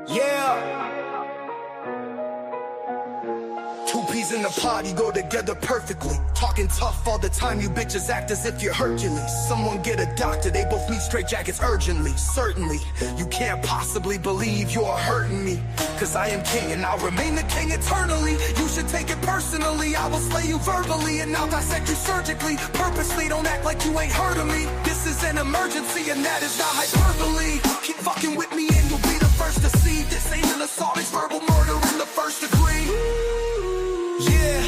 Yeah. Two peas in the pod, you go together perfectly. Talking tough all the time, you bitches act as if you're Hercules. Someone get a doctor, they both need straight jackets urgently. Certainly, you can't possibly believe you're hurting me. Cause I am king and I'll remain the king eternally. You should take it personally, I will slay you verbally and I'll dissect you surgically. Purposely, don't act like you ain't heard of me. This is an emergency and that is not hyperbole. Keep fucking with me and you'll be the first to see. This ain't an assault, it's verbal murder in the first degree. Yeah,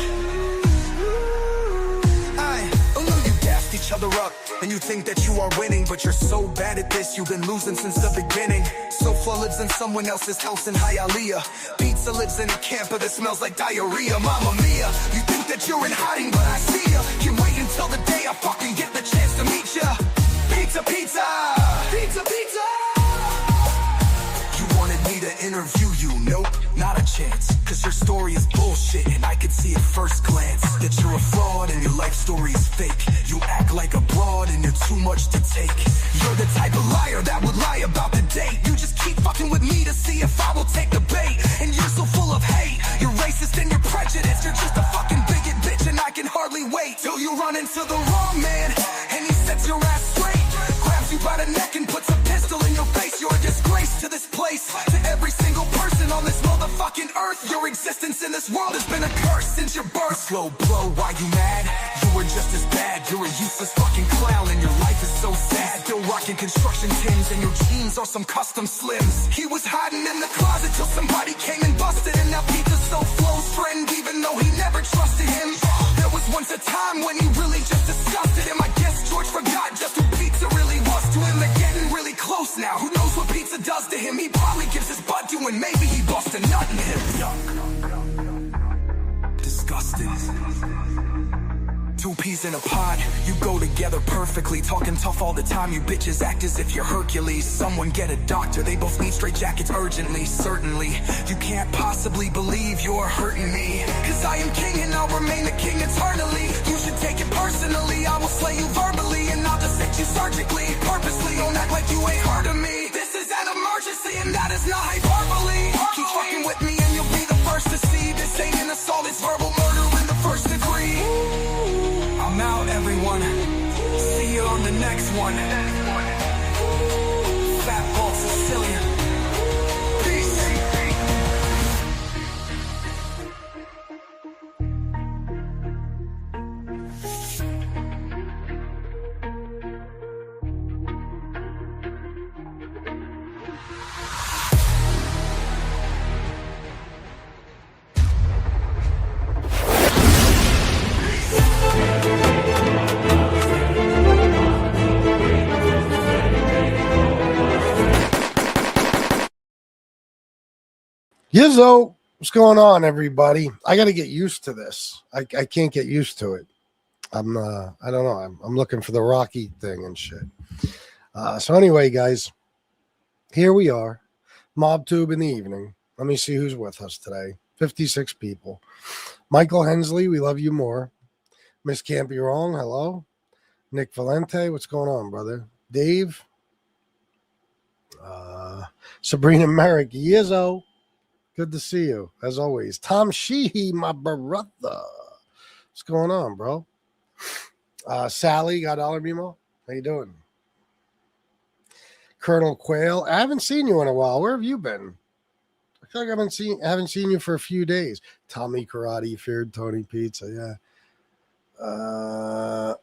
you gassed each other up and you think that you are winning, but you're so bad at this, you've been losing since the beginning. Sofa lives in someone else's house in Hialeah. Pizza lives in a camper that smells like diarrhea. Mamma mia, you think that you're in hiding, but I see ya. You wait until the day I fucking get the chance to meet ya. Pizza, pizza, pizza, pizza. You wanted me to interview you, nope, not a chance. Cause your story is bullshit and I can see at first glance that you're a fraud and your life story is fake. You act like a broad and you're too much to take. You're the type of liar that would lie about the date. You just keep fucking with me to see if I will take the bait. And you're so full of hate, you're racist and you're prejudiced. You're just a fucking bigot bitch and I can hardly wait till you run into the wrong man and he sets your ass straight, grabs you by the neck and puts a pistol in your face. You're a disgrace to this place, to every single person on this motherfucking earth. Your existence in this world has been a curse since your birth. Slow blow, why you mad? You were just as bad. You're a useless fucking clown and your life is so sad. Still rocking construction tins and your jeans are some custom slims. He was hiding in the closet till somebody came and busted him. Now Pizza so flows friend even though he never trusted him. There was once a time when he really just disgusted him. I guess George forgot just who Pizza really was to him. They're getting really close now. Who knows what Pizza does to him? He probably gives his butt to him. Maybe he busts a nut in him. Disgusting. Two peas in a pod, you go together perfectly. Talking tough all the time, you bitches act as if you're Hercules. Someone get a doctor, they both need straight jackets urgently. Certainly, you can't possibly believe you're hurting me. Cause I am king and I'll remain the king eternally. You should take it personally, I will slay you verbally and I'll dissect you surgically. Purposely, don't act like you ain't heard of me. This is an emergency and that is not hyperbole. Keep fucking with me and you'll be the first to see. This ain't an assault, it's verbal murder in the first degree. I'm out, everyone. See you on the next one. Fat Bald-Sicilian. Peace. Yizzo, what's going on, everybody? I got to get used to this. I can't get used to it. I don't know. I'm looking for the Rocky thing and shit. So anyway, guys, here we are. Mobtube in the evening. Let me see who's with us today. 56 people. Michael Hensley, we love you more. Miss Can't Be Wrong, hello. Nick Valente, what's going on, brother? Dave. Sabrina Merrick, Yizzo. Good to see you, as always. Tom Sheehy, my brother. What's going on, bro? Sally, got Dollar Bimo? How you doing? Colonel Quail, I haven't seen you in a while. Where have you been? I feel like I haven't seen you for a few days. Tommy Karate, Feared Tony Pizza, yeah.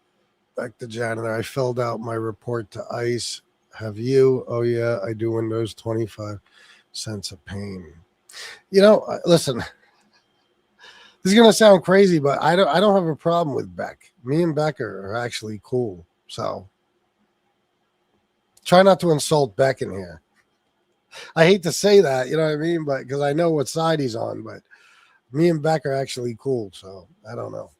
Back to janitor. I filled out my report to ICE. Have you? Oh, yeah, I do. Windows 25 cents a pain. You know, listen, this is going to sound crazy, but I don't have a problem with Beck. Me and Beck are actually cool. So try not to insult Beck in here. I hate to say that, you know what I mean? But because I know what side he's on, but me and Beck are actually cool. So I don't know.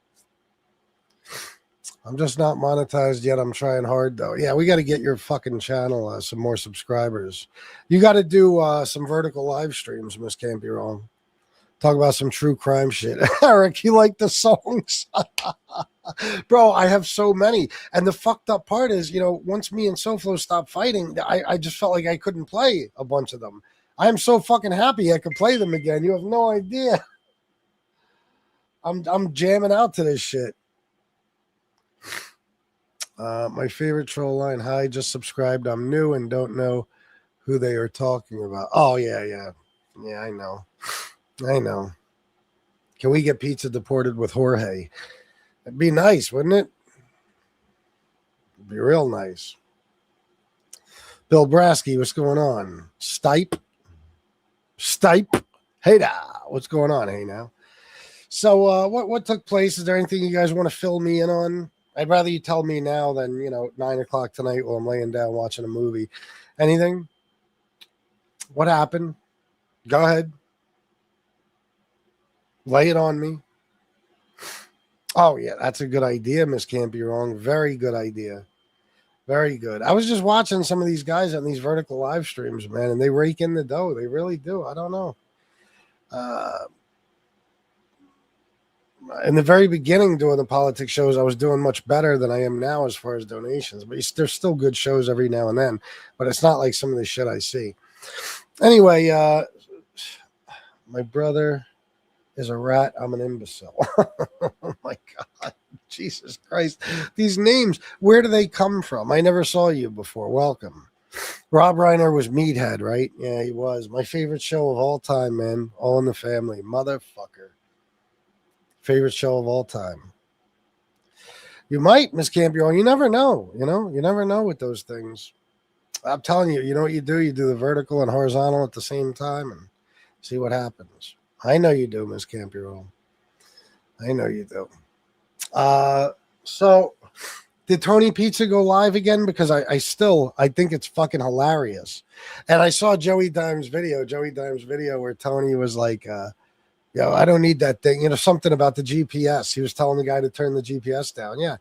I'm just not monetized yet. I'm trying hard, though. Yeah, we got to get your fucking channel some more subscribers. You got to do some vertical live streams, Miss Can't Be Wrong. Talk about some true crime shit. Eric, you like the songs? Bro, I have so many. And the fucked up part is, you know, once me and SoFlo stopped fighting, I just felt like I couldn't play a bunch of them. I'm so fucking happy I could play them again. You have no idea. I'm jamming out to this shit. My favorite troll line, hi, just subscribed. I'm new and don't know who they are talking about. Oh, yeah. Yeah, I know. Can we get pizza deported with Jorge? It'd be nice, wouldn't it? It'd be real nice. Bill Brasky, what's going on? Stipe. Hey now. What's going on? Hey now. So what took place? Is there anything you guys want to fill me in on? I'd rather you tell me now than, 9 o'clock tonight while I'm laying down watching a movie. Anything? What happened? Go ahead. Lay it on me. Oh, yeah, that's a good idea, Miss Can't Be Wrong. Very good idea. Very good. I was just watching some of these guys on these vertical live streams, man, and they rake in the dough. They really do. I don't know. In the very beginning doing the politics shows, I was doing much better than I am now as far as donations. But there's still good shows every now and then. But it's not like some of the shit I see. Anyway, my brother is a rat. I'm an imbecile. Oh, my God. Jesus Christ. These names, where do they come from? I never saw you before. Welcome. Rob Reiner was Meathead, right? Yeah, he was. My favorite show of all time, man. All in the Family. Motherfucker. Favorite show of all time. You might, Miss Campion. You never know. You never know with those things. I'm telling you, you know what you do? You do the vertical and horizontal at the same time and see what happens. I know you do, Miss Campion. I know you do. So did Tony Pizza go live again? Because I think it's fucking hilarious. And I saw Joey Dime's video where Tony was like, I don't need that thing. Something about the GPS. He was telling the guy to turn the GPS down. Yeah.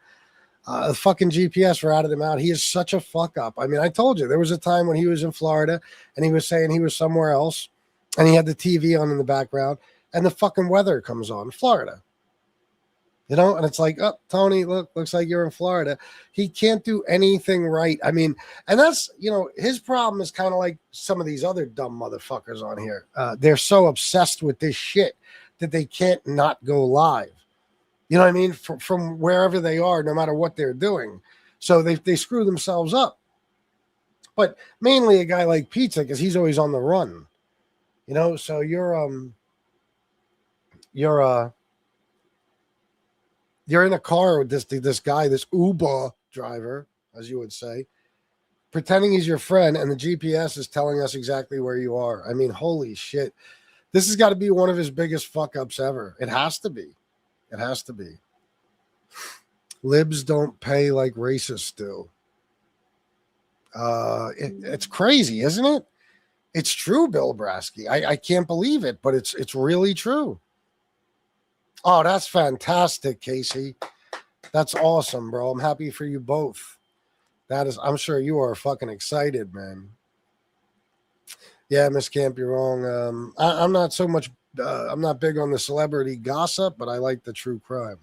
The fucking GPS ratted him out. He is such a fuck up. I mean, I told you there was a time when he was in Florida and he was saying he was somewhere else and he had the TV on in the background and the fucking weather comes on Florida. And it's like, oh, Tony, looks like you're in Florida. He can't do anything right. I mean, and that's, his problem is kind of like some of these other dumb motherfuckers on here. They're so obsessed with this shit that they can't not go live. You know what I mean? From wherever they are, no matter what they're doing. So they screw themselves up. But mainly a guy like Pizza, because he's always on the run. So you're in a car with this guy, this Uber driver, as you would say, pretending he's your friend, and the GPS is telling us exactly where you are. I mean, holy shit. This has got to be one of his biggest fuck-ups ever. It has to be. It has to be. Libs don't pay like racists do. It's crazy, isn't it? It's true, Bill Brasky. I can't believe it, but it's really true. Oh, that's fantastic, Casey. That's awesome, bro. I'm happy for you both. I'm sure you are fucking excited, man. Yeah, Miss Can't Be Wrong. I'm not so much, I'm not big on the celebrity gossip, but I like the true crime.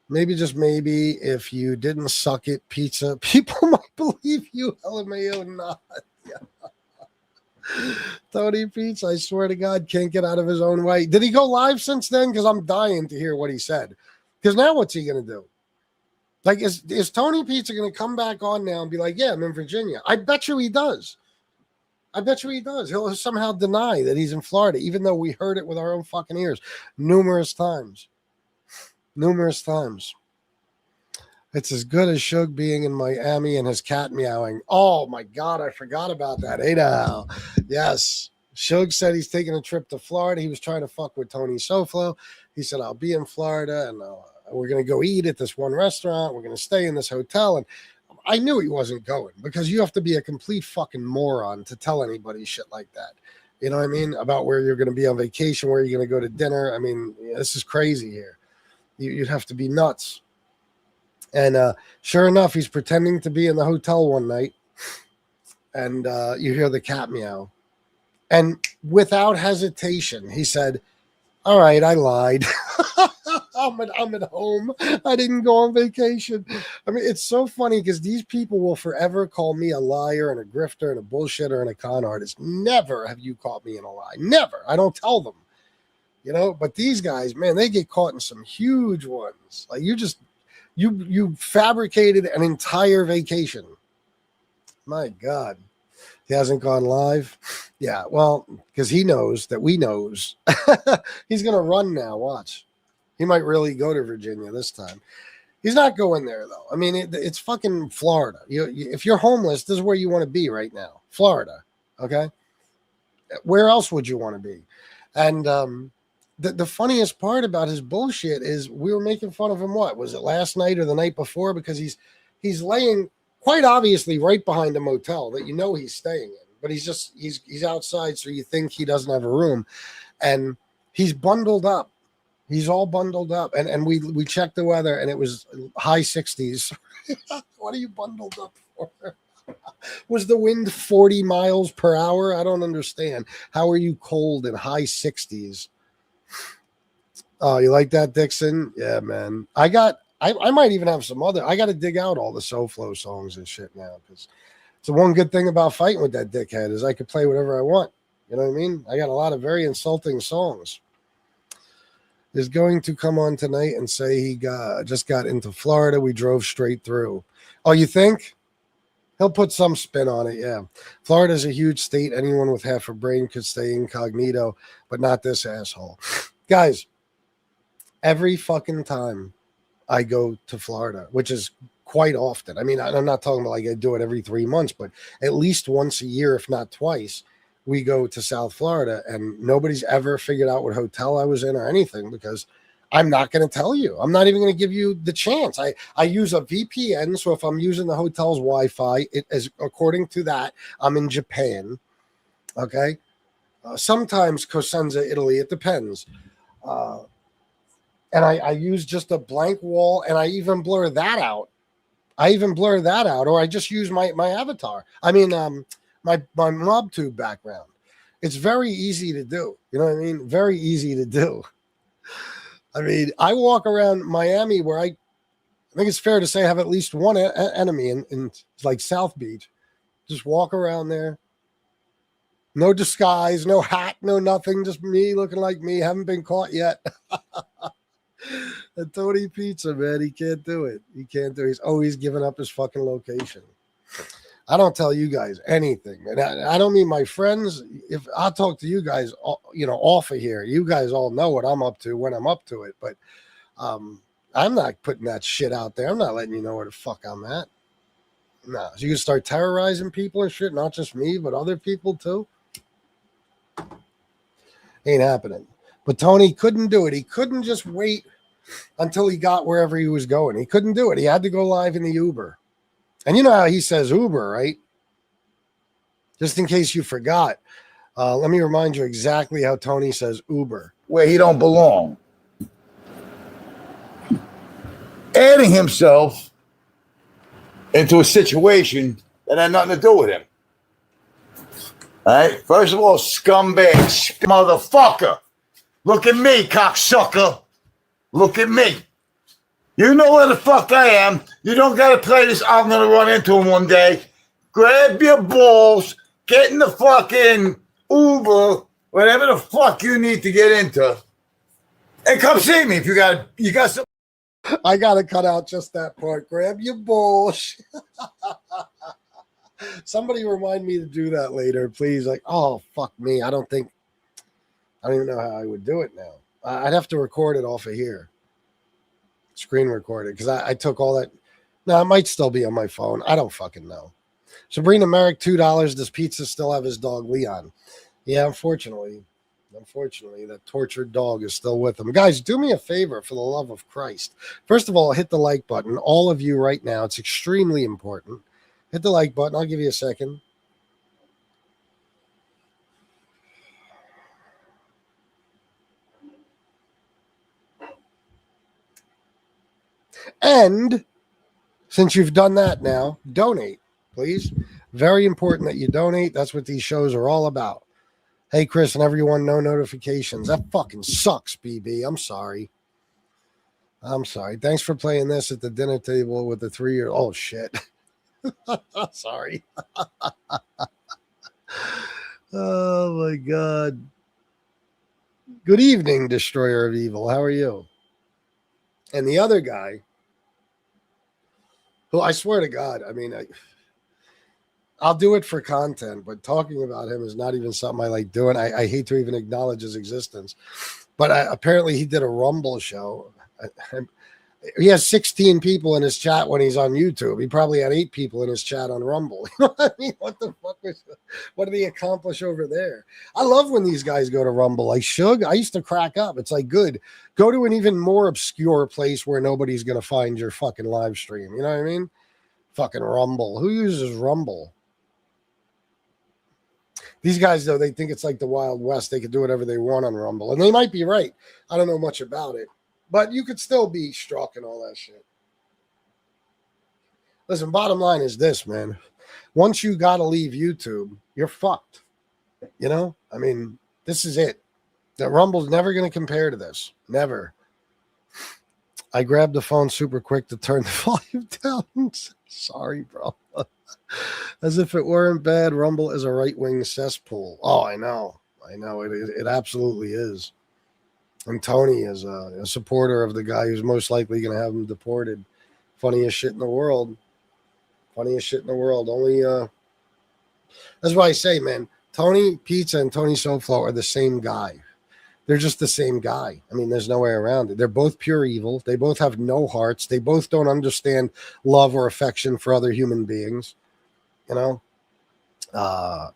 Maybe, just maybe, if you didn't suck it, Pizza, people might believe you. LMAO not. Yeah. Tony Pizza, I swear to God, can't get out of his own way. Did he go live since then? Because I'm dying to hear what he said. Because now what's he going to do? Like, is Tony Pizza going to come back on now and be like, yeah, I'm in Virginia? I bet you he does. He'll somehow deny that he's in Florida, even though we heard it with our own fucking ears numerous times. It's as good as Shug being in Miami and his cat meowing. Oh, my God, I forgot about that. Hey, now. Yes. Shug said he's taking a trip to Florida. He was trying to fuck with Tony Soflo. He said, I'll be in Florida, and we're going to go eat at this one restaurant. We're going to stay in this hotel. And I knew he wasn't going, because you have to be a complete fucking moron to tell anybody shit like that. You know what I mean? About where you're going to be on vacation, where you're going to go to dinner. I mean, this is crazy here. You'd have to be nuts. And sure enough, he's pretending to be in the hotel one night, and you hear the cat meow. And without hesitation, he said, all right, I lied. I'm at home. I didn't go on vacation. I mean, it's so funny because these people will forever call me a liar and a grifter and a bullshitter and a con artist. Never have you caught me in a lie. Never. I don't tell them. You know, but these guys, man, they get caught in some huge ones. Like you fabricated an entire vacation. My God. He hasn't gone live. Yeah, well, because he knows that we knows. He's going to run now. Watch. He might really go to Virginia this time. He's not going there, though. I mean, it's fucking Florida. If you're homeless, this is where you want to be right now. Florida, okay? Where else would you want to be? And the funniest part about his bullshit is we were making fun of him, what? Was it last night or the night before? Because he's laying quite obviously right behind a motel that you know he's staying in. But he's outside, so you think he doesn't have a room. And he's bundled up. He's all bundled up. And we checked the weather, and it was high 60s. What are you bundled up for? Was the wind 40 miles per hour? I don't understand. How are you cold in high 60s? Oh, you like that, Dixon? Yeah, man. I might even have some other. I got to dig out all the SoFlo songs and shit now, because it's the one good thing about fighting with that dickhead is I could play whatever I want. You know what I mean? I got a lot of very insulting songs. Is going to come on tonight and say he just got into Florida. We drove straight through. Oh, you think? He'll put some spin on it, yeah. Florida is a huge state. Anyone with half a brain could stay incognito, but not this asshole. Guys, every fucking time I go to Florida, which is quite often. I mean, I'm not talking about like I do it every 3 months, but at least once a year, if not twice, we go to South Florida, and nobody's ever figured out what hotel I was in or anything because I'm not going to tell you. I'm not even going to give you the chance. I use a VPN, so if I'm using the hotel's Wi-Fi, it is according to that, I'm in Japan. Okay? Sometimes Cosenza, Italy. It depends. And I use just a blank wall, and I even blur that out. Or I just use my avatar. I mean, my Mobtube background. It's very easy to do. You know what I mean? Very easy to do. I mean, I walk around Miami where I think it's fair to say I have at least one enemy in like South Beach. Just walk around there. No disguise, no hat, no nothing. Just me looking like me. Haven't been caught yet. And Tony Pizza, man, he can't do it. He can't do it. He's always giving up his fucking location. I don't tell you guys anything, and I don't mean my friends. If I'll talk to you guys, you know, off of here, you guys all know what I'm up to when I'm up to it. But I'm not putting that shit out there. I'm not letting you know where the fuck I'm at. No, so you can start terrorizing people and shit, not just me, but other people too. Ain't happening. But Tony couldn't do it. He couldn't just wait until he got wherever he was going. He couldn't do it. He had to go live in the Uber. And you know how he says Uber, right? Just in case you forgot, let me remind you exactly how Tony says Uber. Where he don't belong. Adding himself into a situation that had nothing to do with him. All right? First of all, scumbag, motherfucker. Look at me, cocksucker. Look at me. You know where the fuck I am. You don't got to play this. I'm going to run into him one day. Grab your balls, get in the fucking Uber, whatever the fuck you need to get into, and come see me if you got some. I got to cut out just that part. Grab your balls. Somebody remind me to do that later, please. Like, oh, fuck me. I don't even know how I would do it now. I'd have to record it off of here. Screen recorded, because I took all that. No, it might still be on my phone. I don't fucking know. Sabrina Merrick, $2. Does Pizza still have his dog, Leon? Yeah, unfortunately, that tortured dog is still with him. Guys, do me a favor for the love of Christ. First of all, hit the like button. All of you right now. It's extremely important. Hit the like button. I'll give you a second. And since you've done that now, donate, please. Very important that you donate. That's what these shows are all about. Hey, Chris and everyone, no notifications. That fucking sucks, BB. I'm sorry. I'm sorry. Thanks for playing this at the dinner table with the 3-year. Oh shit. Sorry. Oh my god. Good evening, Destroyer of Evil. How are you? And the other guy, who I swear to God, I mean, I'll do it for content, but talking about him is not even something I like doing. I hate to even acknowledge his existence. But apparently he did a Rumble show. He has 16 people in his chat when he's on YouTube. He probably had 8 people in his chat on Rumble. You know what I mean? What the fuck what did he accomplish over there? I love when these guys go to Rumble. Like Suge, I used to crack up. It's like, good. Go to an even more obscure place where nobody's going to find your fucking live stream. You know what I mean? Fucking Rumble. Who uses Rumble? These guys, though, they think it's like the Wild West. They can do whatever they want on Rumble. And they might be right. I don't know much about it. But you could still be struck and all that shit. Listen, bottom line is this, man. Once you got to leave YouTube, you're fucked. You know? I mean, this is it. The Rumble's never going to compare to this. Never. I grabbed the phone super quick to turn the volume down. Sorry, bro. As if it weren't bad, Rumble is a right-wing cesspool. Oh, I know. I know. It absolutely is. And Tony is a supporter of the guy who's most likely going to have him deported. Funniest shit in the world. Funniest shit in the world. Only, that's why I say, man, Tony Pizza and Tony SoFlo are the same guy. They're just the same guy. I mean, there's no way around it. They're both pure evil. They both have no hearts. They both don't understand love or affection for other human beings, you know?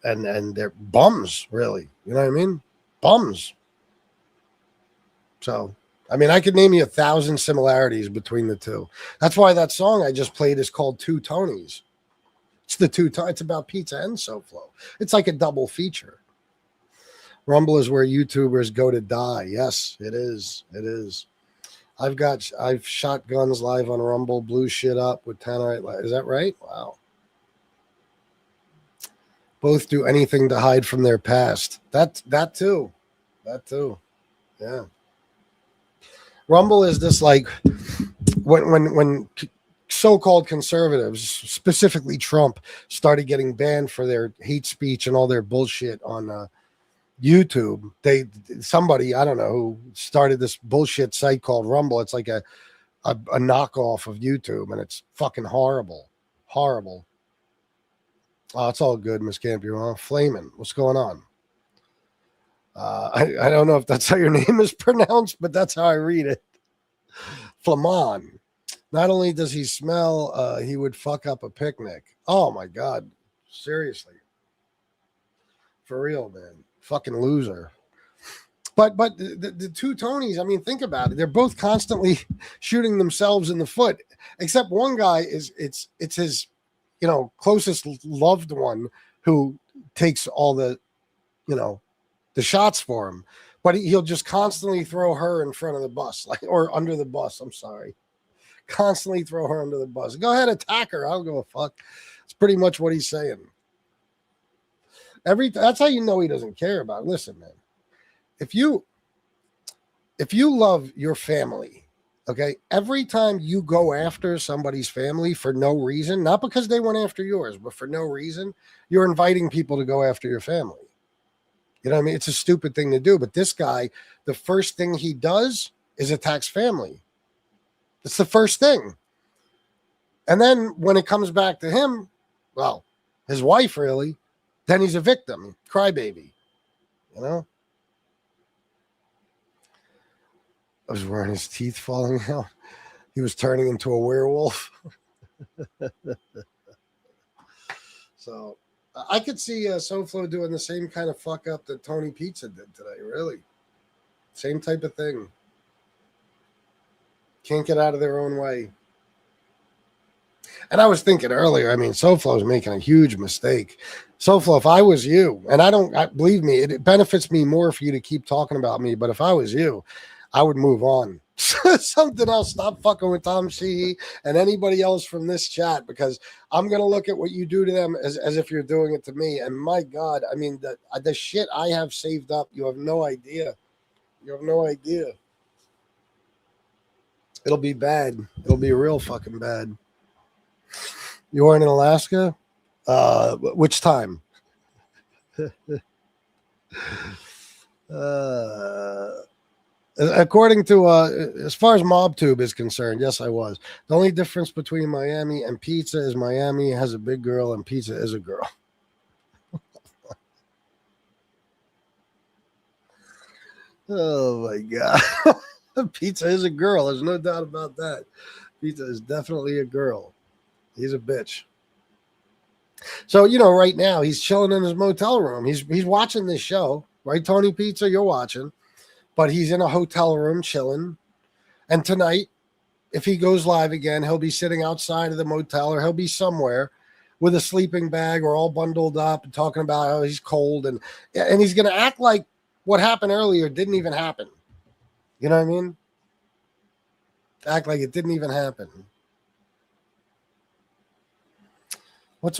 And they're bums, really. You know what I mean? Bums. So, I mean, I could name you 1,000 similarities between the two. That's why that song I just played is called Two Tonys. It's it's about pizza and SoFlo. It's like a double feature. Rumble is where YouTubers go to die. Yes, it is. It is. I've shot guns live on Rumble, blew shit up with 10. Is that right? Wow. Both do anything to hide from their past. That too. That too. Yeah. Rumble is this like when so-called conservatives, specifically Trump, started getting banned for their hate speech and all their bullshit on YouTube. Somebody, I don't know who started this bullshit site called Rumble. It's like a knockoff of YouTube, and it's fucking horrible. Horrible. Oh, it's all good, Miss Campion. Flamin', what's going on? I don't know if that's how your name is pronounced, but that's how I read it. Flaman. Not only does he smell, he would fuck up a picnic. Oh my God. Seriously. For real, man. Fucking loser. But the two Tonys, I mean, think about it. They're both constantly shooting themselves in the foot. Except one guy it's his, closest loved one who takes all the, the shots for him, but he'll just constantly throw her in front of the bus, or under the bus. I'm sorry. Constantly throw her under the bus. Go ahead, attack her. I don't give a fuck. It's pretty much what he's saying. That's how you know he doesn't care about it. Listen, man. If you love your family, okay, every time you go after somebody's family for no reason, not because they went after yours, but for no reason, you're inviting people to go after your family. You know what I mean? It's a stupid thing to do. But this guy, the first thing he does is attacks family. It's the first thing. And then when it comes back to him, well, his wife really, then he's a victim, crybaby. You know? I was wearing his teeth falling out. He was turning into a werewolf. So I could see SoFlo doing the same kind of fuck up that Tony Pizza did today, really. Same type of thing. Can't get out of their own way. And I was thinking earlier, I mean, SoFlo's making a huge mistake. SoFlo, if I was you, and believe me, it benefits me more for you to keep talking about me, but if I was you, I would move on. Something else. Stop fucking with Tom Sheehy and anybody else from this chat, because I'm going to look at what you do to them as if you're doing it to me. And my God, I mean, the shit I have saved up, you have no idea. You have no idea. It'll be bad. It'll be real fucking bad. You weren't in Alaska? Which time? According to as far as Mobtube is concerned, yes, I was. The only difference between Miami and pizza is Miami has a big girl and pizza is a girl. Oh my god. Pizza is a girl. There's no doubt about that. Pizza is definitely a girl. He's a bitch. So, right now he's chilling in his motel room. He's watching this show, right, Tony Pizza? You're watching. But he's in a hotel room chilling. And tonight, if he goes live again, he'll be sitting outside of the motel or he'll be somewhere with a sleeping bag or all bundled up and talking about how he's cold. And he's going to act like what happened earlier didn't even happen. You know what I mean? Act like it didn't even happen.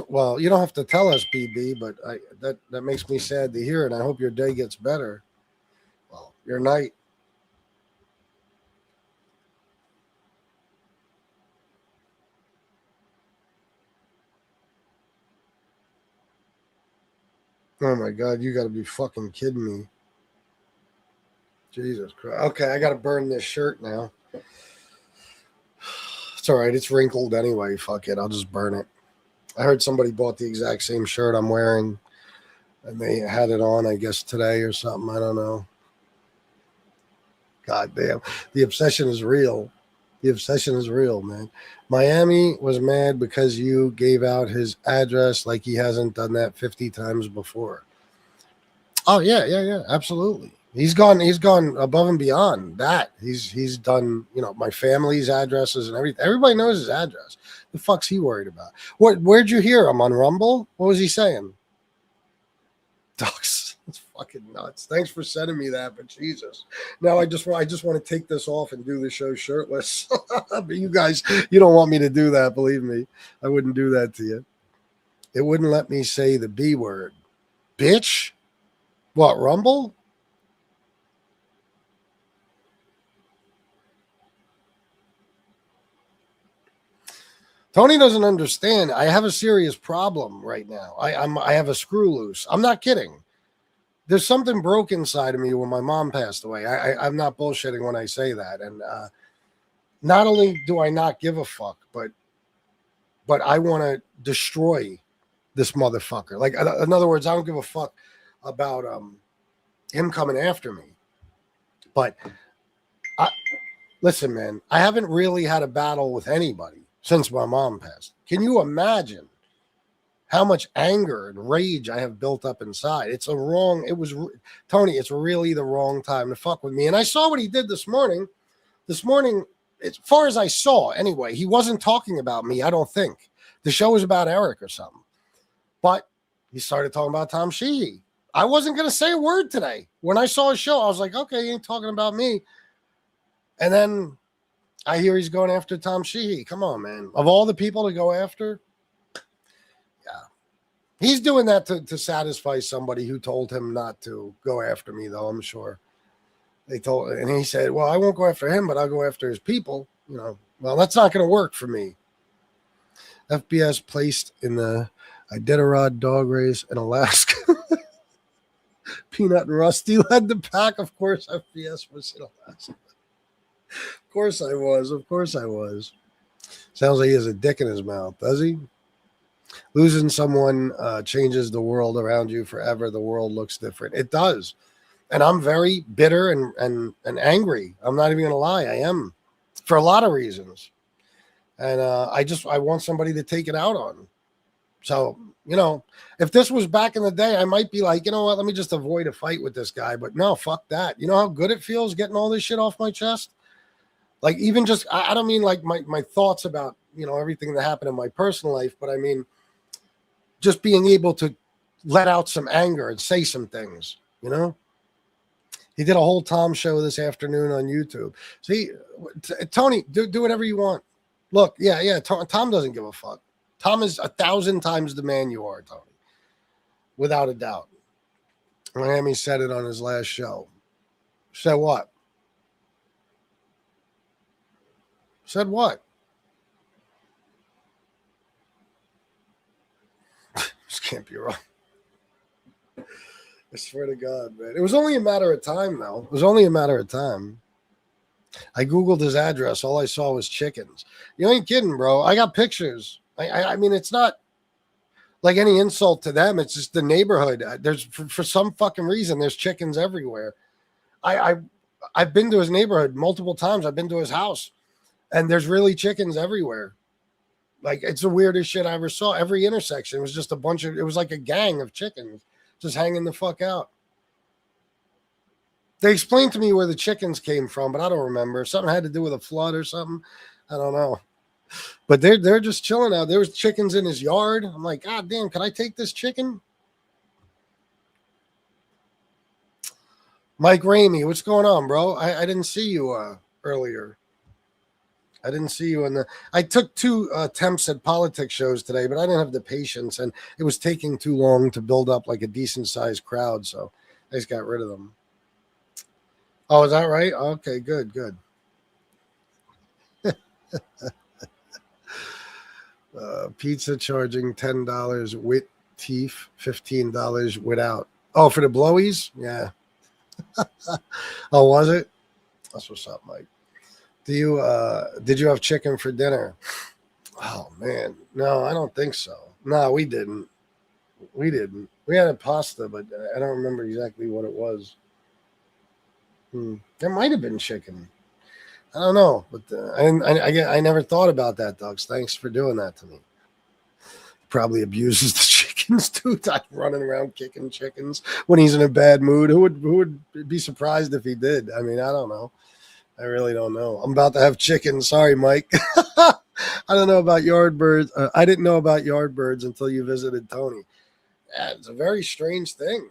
Well, you don't have to tell us, BB, but that makes me sad to hear it. I hope your day gets better. Well, your night. Oh my God, you got to be fucking kidding me. Jesus Christ. Okay, I got to burn this shirt now. It's all right. It's wrinkled anyway. Fuck it. I'll just burn it. I heard somebody bought the exact same shirt I'm wearing and they had it on, I guess, today or something. I don't know. God damn. The obsession is real. The obsession is real, man. Miami was mad because you gave out his address like he hasn't done that 50 times before. Oh, yeah. Absolutely. He's gone above and beyond that. He's done, my family's addresses and everything. Everybody knows his address. The fuck's he worried about? Where'd you hear him? On Rumble? What was he saying? Ducks. That's fucking nuts. Thanks for sending me that, but Jesus. Now I just want to take this off and do the show shirtless. But you guys, you don't want me to do that, believe me. I wouldn't do that to you. It wouldn't let me say the B word. Bitch? What, Rumble? Tony doesn't understand. I have a serious problem right now. I have a screw loose. I'm not kidding. There's something broke inside of me when my mom passed away. I'm not bullshitting when I say that. And not only do I not give a fuck, but I want to destroy this motherfucker. Like, in other words, I don't give a fuck about him coming after me. But listen, man, I haven't really had a battle with anybody since my mom passed. Can you imagine how much anger and rage I have built up inside? Tony, it's really the wrong time to fuck with me. And I saw what he did this morning. This morning, as far as I saw, anyway, he wasn't talking about me, I don't think. The show was about Eric or something. But he started talking about Tom Sheehy. I wasn't going to say a word today. When I saw his show, I was like, okay, he ain't talking about me. And then I hear he's going after Tom Sheehy. Come on, man. Of all the people to go after, yeah. He's doing that to satisfy somebody who told him not to go after me, though, I'm sure. And he said, well, I won't go after him, but I'll go after his people. Well, that's not going to work for me. FBS placed in the Iditarod dog race in Alaska. Peanut and Rusty led the pack. Of course, FBS was in Alaska. Of course I was. Sounds like he has a dick in his mouth, does he? Losing someone changes the world around you forever. The world looks different. It does. And I'm very bitter and angry. I'm not even going to lie. I am, for a lot of reasons. And I want somebody to take it out on. So, if this was back in the day, I might be like, you know what, let me just avoid a fight with this guy. But no, fuck that. You know how good it feels getting all this shit off my chest? Like, even just, I don't mean like my thoughts about, everything that happened in my personal life, but I mean, just being able to let out some anger and say some things, He did a whole Tom show this afternoon on YouTube. See, Tony, do whatever you want. Look, yeah, Tom doesn't give a fuck. Tom is 1,000 times the man you are, Tony. Without a doubt. Miami said it on his last show. Said what? Said what? This can't be wrong. I swear to God, man. It was only a matter of time, though. It was only a matter of time. I Googled his address. All I saw was chickens. You ain't kidding, bro. I got pictures. I mean, it's not like any insult to them. It's just the neighborhood. There's for some fucking reason, there's chickens everywhere. I've been to his neighborhood multiple times. I've been to his house, and there's really chickens everywhere. Like, it's the weirdest shit I ever saw. Every intersection was just a bunch of, it was like a gang of chickens just hanging the fuck out. They explained to me where the chickens came from, but I don't remember. Something had to do with a flood or something. I don't know. But they're just chilling out. There was chickens in his yard. I'm like, God damn, can I take this chicken? Mike Ramey, what's going on, bro? I didn't see you earlier. I didn't see you in the. I took 2 attempts at politics shows today, but I didn't have the patience, and it was taking too long to build up like a decent sized crowd, so I just got rid of them. Oh, is that right? Okay, good. Pizza charging $10 with teeth, $15 without. Oh, for the blowies? Yeah. Oh, was it? That's what's up, Mike. Did you have chicken for dinner? Oh man, no, I don't think so. No, we didn't. We had a pasta, but I don't remember exactly what it was. There might have been chicken. I don't know, but I never thought about that, Dogs. Thanks for doing that to me. Probably abuses the chickens too. Running around kicking chickens when he's in a bad mood. Who would be surprised if he did? I mean, I don't know. I really don't know. I'm about to have chicken. Sorry, Mike. I don't know about Yardbirds. I didn't know about Yardbirds until you visited Tony. Yeah, it's a very strange thing.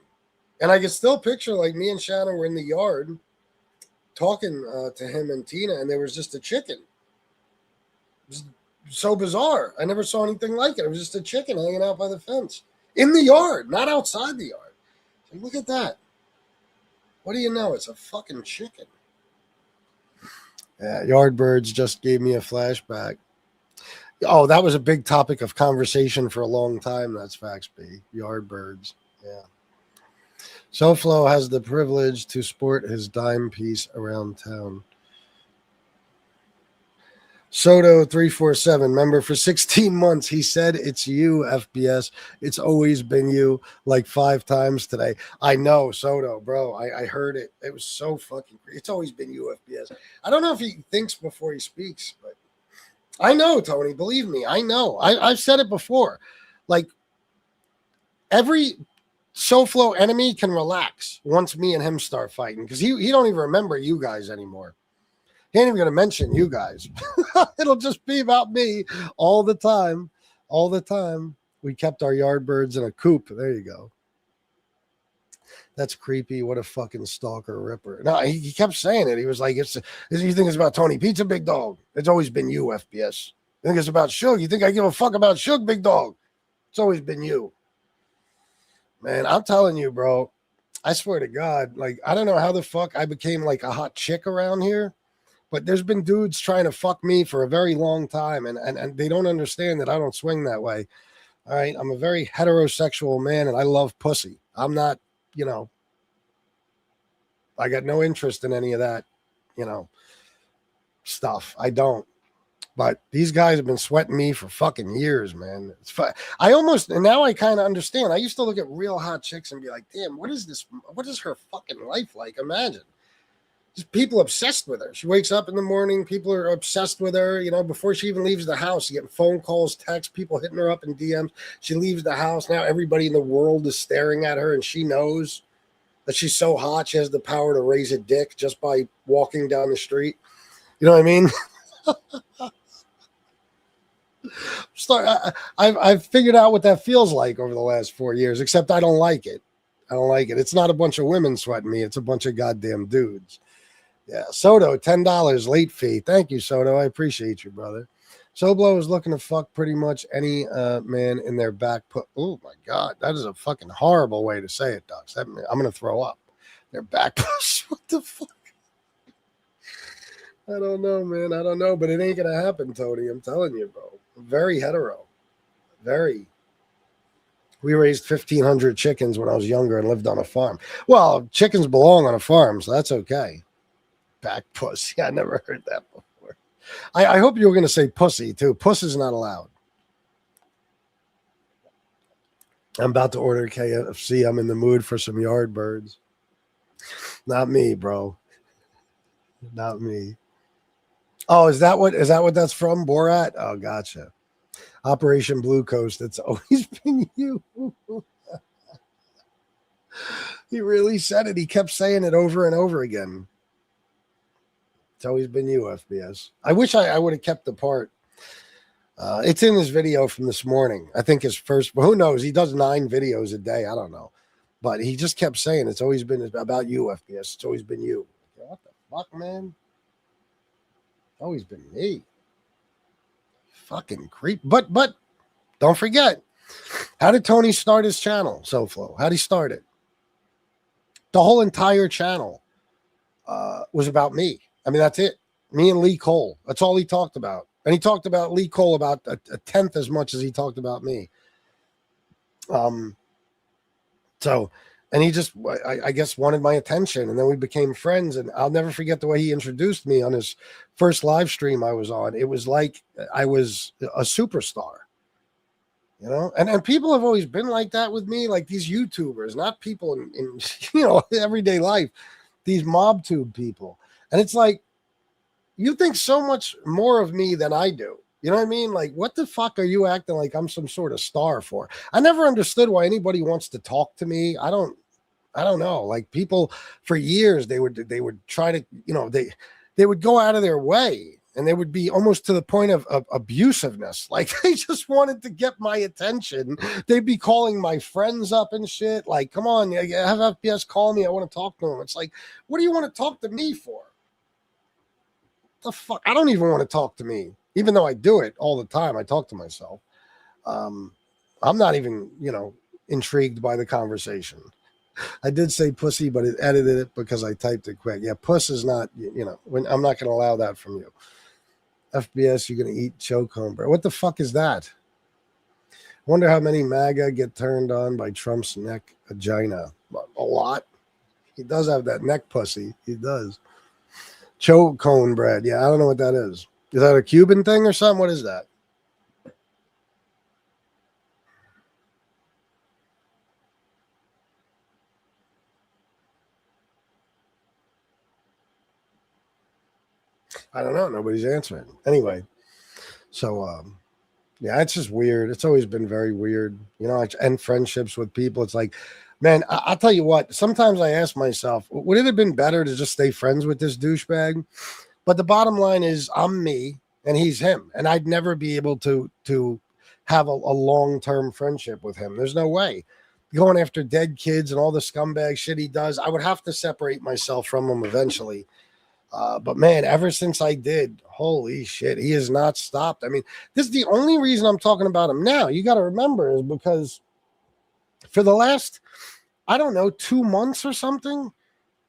And I can still picture like me and Shannon were in the yard talking to him and Tina, and there was just a chicken. It was so bizarre. I never saw anything like it. It was just a chicken hanging out by the fence in the yard, not outside the yard. So look at that. What do you know? It's a fucking chicken. Yeah, Yardbirds just gave me a flashback. Oh, that was a big topic of conversation for a long time. That's facts, B. Yardbirds. Yeah. SoFlo has the privilege to sport his dime piece around town. Soto 347, member for 16 months. He said, it's you, FBS. It's always been you, like 5 times today. I know, Soto, bro. I heard it. It was so fucking great. It's always been you, FBS. I don't know if he thinks before he speaks, but I know, Tony. Believe me, I know. I've said it before. Like, every SoFlo enemy can relax once me and him start fighting, because he don't even remember you guys anymore. He ain't even going to mention you guys. It'll just be about me all the time. All the time. We kept our Yardbirds in a coop. There you go. That's creepy. What a fucking stalker ripper. No, he kept saying it. He was like, you think it's about Tony Pizza, big dog? It's always been you, FBS. You think it's about Suge? You think I give a fuck about Suge, big dog? It's always been you. Man, I'm telling you, bro. I swear to God, like, I don't know how the fuck I became like a hot chick around here. But there's been dudes trying to fuck me for a very long time, and they don't understand that I don't swing that way. All right, I'm a very heterosexual man, and I love pussy. I'm not, I got no interest in any of that, stuff. I don't. But these guys have been sweating me for fucking years, man. It's and now I kind of understand. I used to look at real hot chicks and be like, damn, what is this? What is her fucking life like? Imagine. Just people obsessed with her. She wakes up in the morning. People are obsessed with her. Before she even leaves the house, you get phone calls, texts, people hitting her up in DMs. She leaves the house. Now everybody in the world is staring at her, and she knows that she's so hot. She has the power to raise a dick just by walking down the street. You know what I mean? I've figured out what that feels like over the last 4 years, except I don't like it. It's not a bunch of women sweating me. It's a bunch of goddamn dudes. Yeah, Soto, $10 late fee. Thank you, Soto. I appreciate you, brother. Soblo is looking to fuck pretty much any man in their back. Oh my God, that is a fucking horrible way to say it, Docs. I'm gonna throw up. Their back push. What the fuck? I don't know, man. I don't know, but it ain't gonna happen, Tony. I'm telling you, bro. Very hetero. Very. We raised 1,500 chickens when I was younger and lived on a farm. Well, chickens belong on a farm, so that's okay. Back pussy. I never heard that before. I hope you were going to say pussy, too. Puss is not allowed. I'm about to order KFC. I'm in the mood for some Yardbirds. Not me, bro. Not me. Oh, is that what that's from? Borat? Oh, gotcha. Operation Blue Coast. It's always been you. He really said it. He kept saying it over and over again. It's always been you, FBS. I wish I would have kept the part. It's in his video from this morning. I think his first, who knows? He does 9 videos a day. I don't know. But he just kept saying it's always been about you, FBS. It's always been you. What the fuck, man? It's always been me. Fucking creep. But don't forget, how did Tony start his channel, SoFlo? How did he start it? The whole entire channel was about me. I mean, that's it. Me and Lee Cole. That's all he talked about. And he talked about Lee Cole about a tenth as much as he talked about me. So, and he just, I guess, wanted my attention. And then we became friends. And I'll never forget the way he introduced me on his first live stream I was on. It was like I was a superstar. You know, and people have always been like that with me, like these YouTubers, not people in everyday life, these Mobtube people. And it's like, you think so much more of me than I do. You know what I mean? Like, what the fuck are you acting like I'm some sort of star for? I never understood why anybody wants to talk to me. I don't know. Like, people for years, they would try to, they would go out of their way. And they would be almost to the point of abusiveness. Like, they just wanted to get my attention. They'd be calling my friends up and shit. Like, come on, have FPS call me. I want to talk to them. It's like, what do you want to talk to me for? The fuck? I don't even want to talk to me. Even though I do it all the time. I talk to myself. I'm not even, intrigued by the conversation. I did say pussy, but it edited it because I typed it quick. Yeah, puss is not, I'm not going to allow that from you. FBS, you're going to eat choke home, bro. What the fuck is that? Wonder how many MAGA get turned on by Trump's neck vagina. A lot. He does have that neck pussy. He does. Choke cone bread. Yeah, I don't know what that is. Is that a Cuban thing or something? What is that? I don't know. Nobody's answering. Anyway, so yeah, it's just weird. It's always been very weird, and friendships with people. It's like, man, I'll tell you what. Sometimes I ask myself, would it have been better to just stay friends with this douchebag? But the bottom line is, I'm me and he's him, and I'd never be able to have a long-term friendship with him. There's no way. Going after dead kids and all the scumbag shit he does, I would have to separate myself from him eventually. But man, ever since I did, holy shit, he has not stopped. I mean, this is the only reason I'm talking about him now. You got to remember, is because for the last, 2 months or something,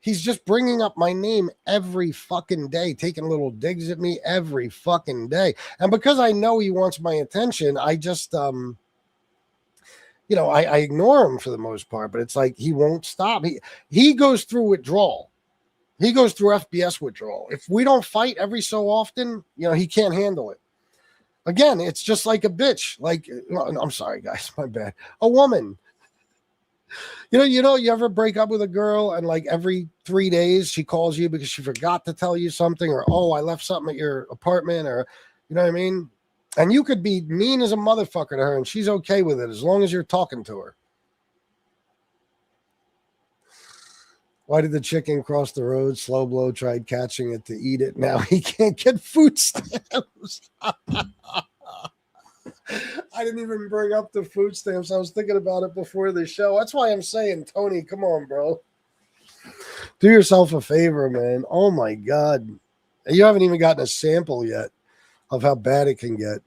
he's just bringing up my name every fucking day, taking little digs at me every fucking day. And because I know he wants my attention, I just, I ignore him for the most part, but it's like, he won't stop. He goes through withdrawal. He goes through FBS withdrawal. If we don't fight every so often, he can't handle it. Again, it's just like a bitch. Like, I'm sorry, guys, my bad. A woman. You ever break up with a girl and like every 3 days she calls you because she forgot to tell you something, or, oh, I left something at your apartment, or, you know what I mean? And you could be mean as a motherfucker to her and she's okay with it as long as you're talking to her. Why did the chicken cross the road? Slow Blow tried catching it to eat it. Now he can't get food stamps. I didn't even bring up the food stamps. I was thinking about it before the show. That's why I'm saying, Tony, come on, bro. Do yourself a favor, man. Oh, my God. You haven't even gotten a sample yet of how bad it can get.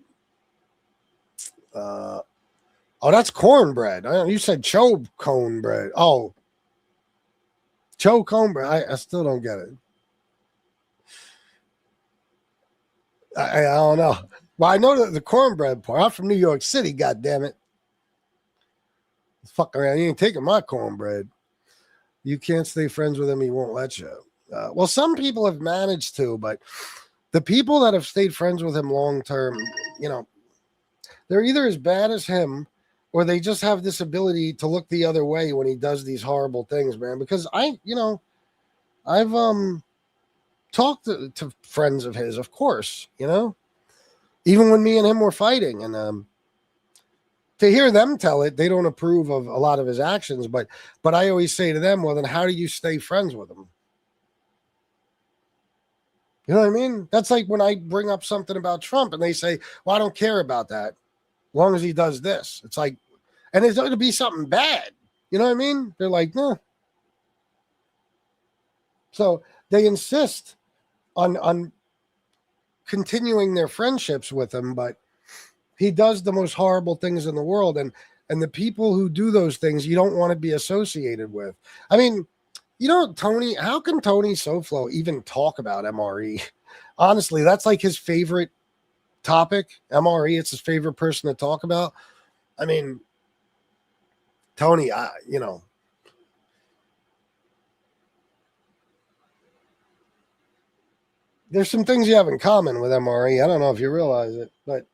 Oh, that's cornbread. You said choke cone bread. Oh. Choke home, bro. I still don't get it. I don't know. Well, I know that the cornbread part. I'm from New York City, goddammit. Fuck around. You ain't taking my cornbread. You can't stay friends with him. He won't let you. Well, some people have managed to, but the people that have stayed friends with him long term, you know, they're either as bad as him or they just have this ability to look the other way when he does these horrible things, man. Because I've talked to friends of his, of course, you know, even when me and him were fighting, and to hear them tell it, they don't approve of a lot of his actions, but I always say to them, well, then how do you stay friends with him? You know what I mean? That's like when I bring up something about Trump and they say, well, I don't care about that as long as he does this. It's like, and it's going to be something bad. You know what I mean? They're like, no. So they insist on continuing their friendships with him, but he does the most horrible things in the world. And the people who do those things, you don't want to be associated with. I mean, you know, Tony, how can Tony SoFlo even talk about MRE? Honestly, that's like his favorite topic, MRE. It's his favorite person to talk about. I mean, Tony, you know, there's some things you have in common with MRE. I don't know if you realize it, but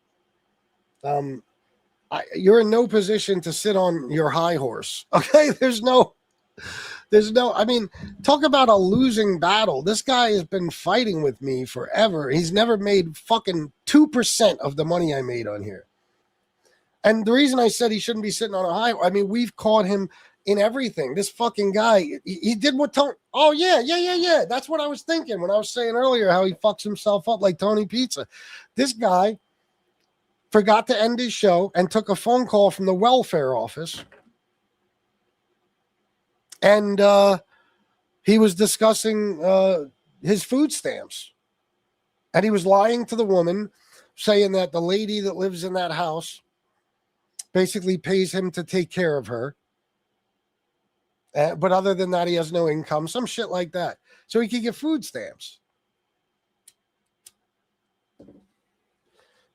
you're in no position to sit on your high horse. Okay, there's no, I mean, talk about a losing battle. This guy has been fighting with me forever. He's never made fucking 2% of the money I made on here. And the reason I said he shouldn't be sitting on a high, I mean, we've caught him in everything. This fucking guy, he did what Tony, oh yeah. That's what I was thinking when I was saying earlier how he fucks himself up like Tony Pizza. This guy forgot to end his show and took a phone call from the welfare office. And he was discussing his food stamps. And he was lying to the woman, saying that the lady that lives in that house basically pays him to take care of her. But other than that, he has no income, some shit like that. So he could get food stamps.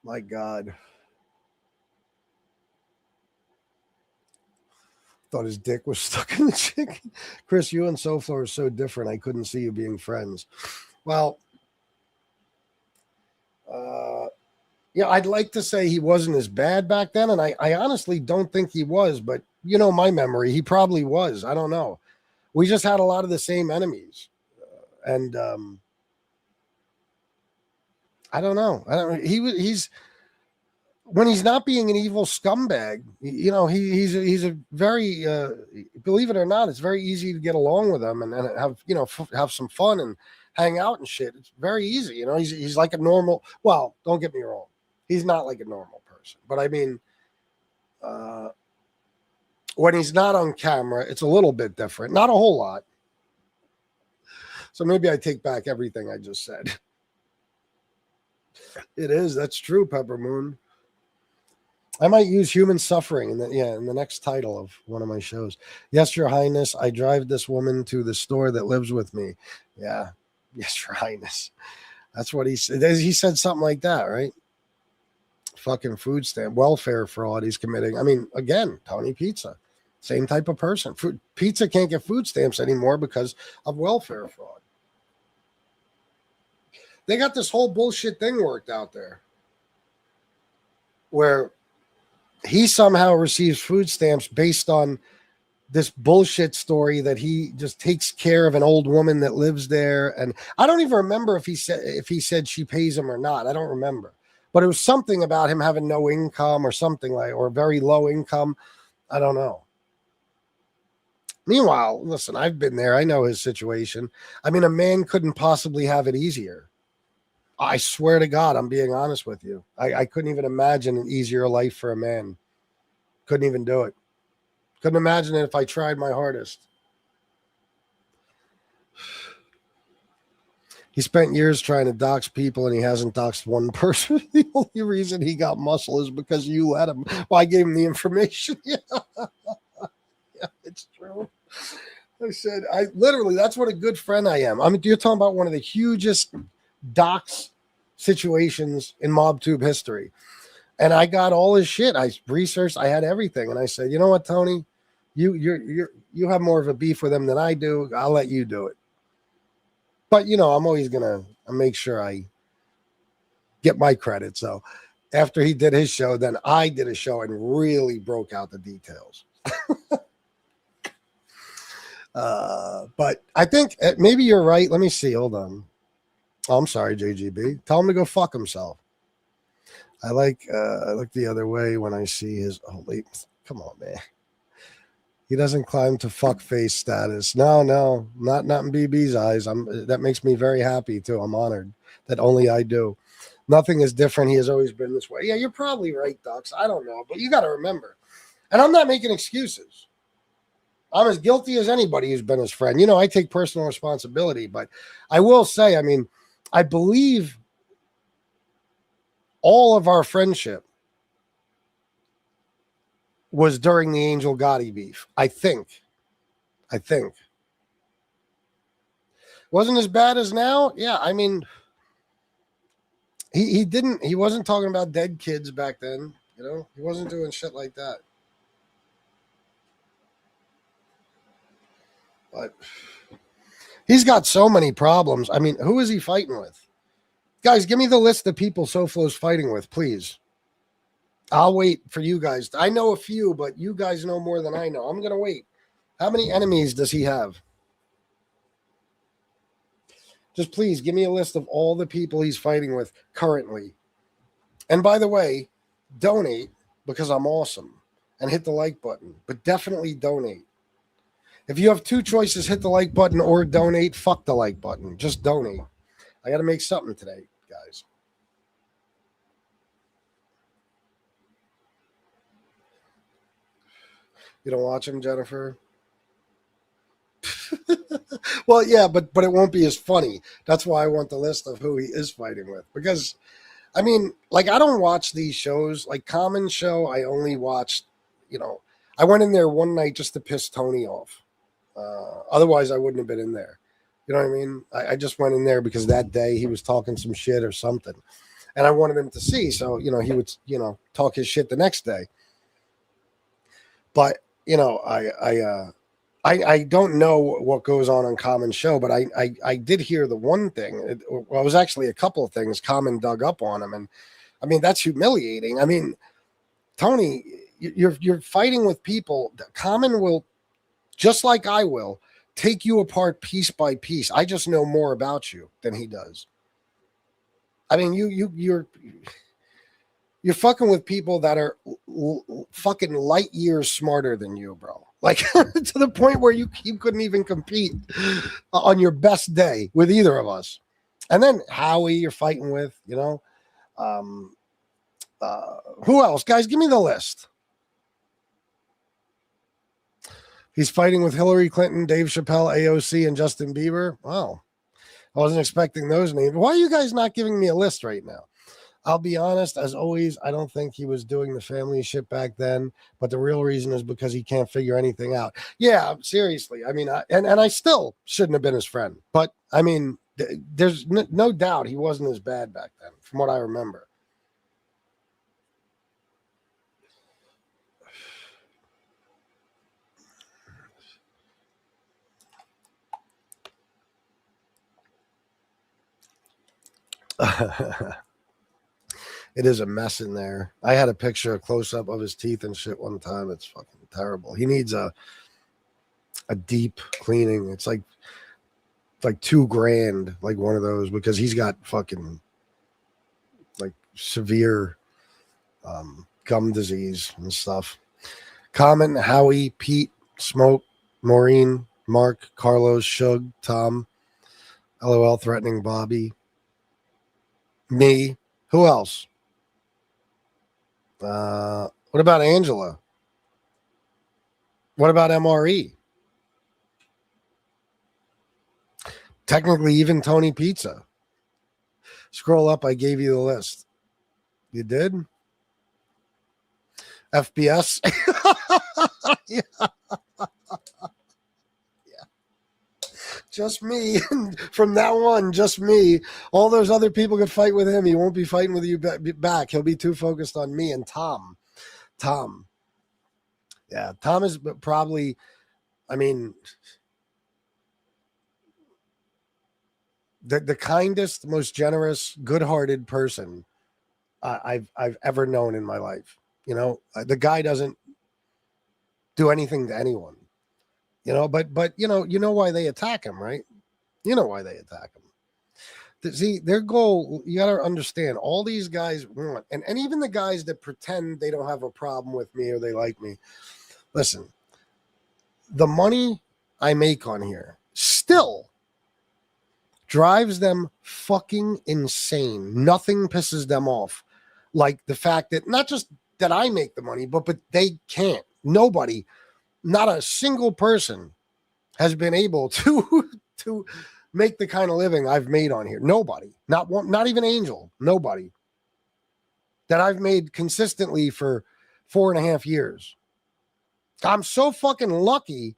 My God. Thought his dick was stuck in the chicken. Chris, you and SoFlo are so different. I couldn't see you being friends. Well, yeah, I'd like to say he wasn't as bad back then, and I honestly don't think he was, but you know my memory, he probably was. I don't know. We just had a lot of the same enemies, and I don't know. He's when he's not being an evil scumbag, you know, he's a very believe it or not, it's very easy to get along with him and have, you know, have some fun and hang out and shit. It's very easy, you know. He's like a normal. Well, don't get me wrong, he's not like a normal person, but I mean, when he's not on camera, it's a little bit different, not a whole lot. So maybe I take back everything I just said. It is. That's true, Pepper Moon. I might use human suffering in the next title of one of my shows. Yes, Your Highness, I drive this woman to the store that lives with me. Yeah. Yes, Your Highness. That's what he said. He said something like that, right? Fucking food stamp, welfare fraud he's committing. I mean, again, Tony Pizza, same type of person. Pizza can't get food stamps anymore because of welfare fraud. They got this whole bullshit thing worked out there where he somehow receives food stamps based on this bullshit story that he just takes care of an old woman that lives there. And I don't even remember if he said she pays him or not. I don't remember, but it was something about him having no income or something like, or very low income. I don't know. Meanwhile, listen, I've been there. I know his situation. I mean, a man couldn't possibly have it easier. I swear to God, I'm being honest with you. I couldn't even imagine an easier life for a man. Couldn't even do it. Couldn't imagine it if I tried my hardest. He spent years trying to dox people and he hasn't doxed one person. The only reason he got muscle is because you let him. Well, I gave him the information. Yeah, it's true. I said, that's what a good friend I am. I mean, you're talking about one of the hugest dox situations in Mobtube history. And I got all his shit. I researched, I had everything. And I said, you know what, Tony? You have more of a beef with him than I do. I'll let you do it. But, you know, I'm always going to make sure I get my credit. So after he did his show, then I did a show and really broke out the details. But I think maybe you're right. Let me see. Hold on. Oh, I'm sorry, JGB. Tell him to go fuck himself. I look the other way when I see his. Oh, wait. Come on, man. He doesn't climb to fuckface status. No, not in BB's eyes. That makes me very happy too. I'm honored that only I do. Nothing is different. He has always been this way. Yeah, you're probably right, Dux. I don't know, but you got to remember. And I'm not making excuses. I'm as guilty as anybody who's been his friend. You know, I take personal responsibility, but I will say, I mean, I believe all of our friendship was during the Angel Gotti beef. I think. Wasn't as bad as now? Yeah, I mean, he wasn't talking about dead kids back then, you know? He wasn't doing shit like that. But he's got so many problems. I mean, who is he fighting with? Guys, give me the list of people SoFlo's fighting with, please. I'll wait for you guys. I know a few, but you guys know more than I know. I'm going to wait. How many enemies does he have? Just please give me a list of all the people he's fighting with currently. And by the way, donate because I'm awesome. And hit the like button. But definitely donate. If you have two choices, hit the like button or donate. Fuck the like button. Just donate. I got to make something today, guys. You don't watch him, Jennifer? Well, yeah, but it won't be as funny. That's why I want the list of who he is fighting with. Because, I mean, like, I don't watch these shows. Like, Common Show, I only watched, you know, I went in there one night just to piss Tony off. Otherwise, I wouldn't have been in there. You know what I mean? I just went in there because that day he was talking some shit or something. And I wanted him to see. So, you know, he would, you know, talk his shit the next day. But, you know, I don't know what goes on Common Show, but I did hear the one thing. It was actually a couple of things Common dug up on him. And, I mean, that's humiliating. I mean, Tony, you're fighting with people. Common will, just like I will, take you apart piece by piece. I just know more about you than he does. I mean, you're fucking with people that are fucking light years smarter than you, bro. Like to the point where you couldn't even compete on your best day with either of us. And then Howie you're fighting with, you know. Who else? Guys, give me the list. He's fighting with Hillary Clinton, Dave Chappelle, AOC, and Justin Bieber. Wow. I wasn't expecting those names. Why are you guys not giving me a list right now? I'll be honest, as always, I don't think he was doing the family shit back then, but the real reason is because he can't figure anything out. Yeah, seriously. I mean, and I still shouldn't have been his friend, but I mean, there's no doubt he wasn't as bad back then, from what I remember. It is a mess in there. I had a picture, a close-up of his teeth and shit one time. It's fucking terrible. He needs a deep cleaning. It's like $2,000, like one of those, because he's got fucking like severe gum disease and stuff. Common, Howie, Pete, Smoke, Maureen, Mark, Carlos, Shug, Tom, LOL, threatening Bobby, me. Who else? What about Angela? What about MRE? Technically, even Tony Pizza. Scroll up. I gave you the list. You did? FBS? Yeah. just me. From now on, just me. All those other people could fight with him. He won't be fighting with you back. He'll be too focused on me and Tom. Yeah, Tom is probably, I mean, the kindest, most generous, good-hearted person I've ever known in my life. You know, the guy doesn't do anything to anyone. You know, but you know why they attack him, right? You know why they attack him. See, their goal, you got to understand, all these guys want, and even the guys that pretend they don't have a problem with me or they like me. Listen, the money I make on here still drives them fucking insane. Nothing pisses them off like the fact that not just that I make the money, but they can't. Nobody, not a single person has been able to make the kind of living I've made on here. Nobody, not one, not even Angel, nobody that I've made consistently for 4.5 years. I'm so fucking lucky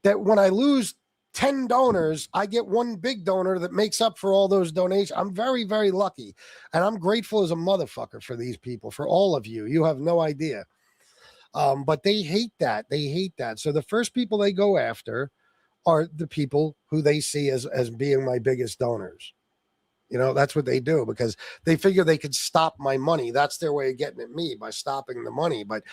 that when I lose 10 donors, I get one big donor that makes up for all those donations. I'm very, very lucky. And I'm grateful as a motherfucker for these people, for all of you. You have no idea. But they hate that. They hate that. So the first people they go after are the people who they see as being my biggest donors. You know, that's what they do because they figure they could stop my money. That's their way of getting at me, by stopping the money. But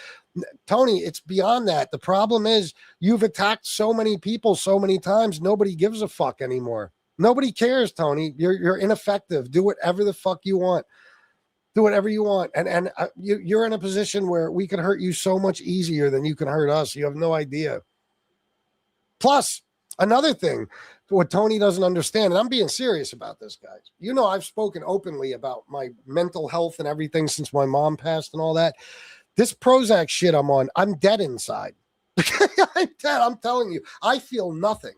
Tony, it's beyond that. The problem is you've attacked so many people so many times. Nobody gives a fuck anymore. Nobody cares, Tony. You're ineffective. Do whatever the fuck you want. Do whatever you want. And you're in a position where we can hurt you so much easier than you can hurt us. You have no idea. Plus, another thing, what Tony doesn't understand, and I'm being serious about this, guys. You know, I've spoken openly about my mental health and everything since my mom passed and all that. This Prozac shit I'm on, I'm dead inside. I'm dead. I'm telling you, I feel nothing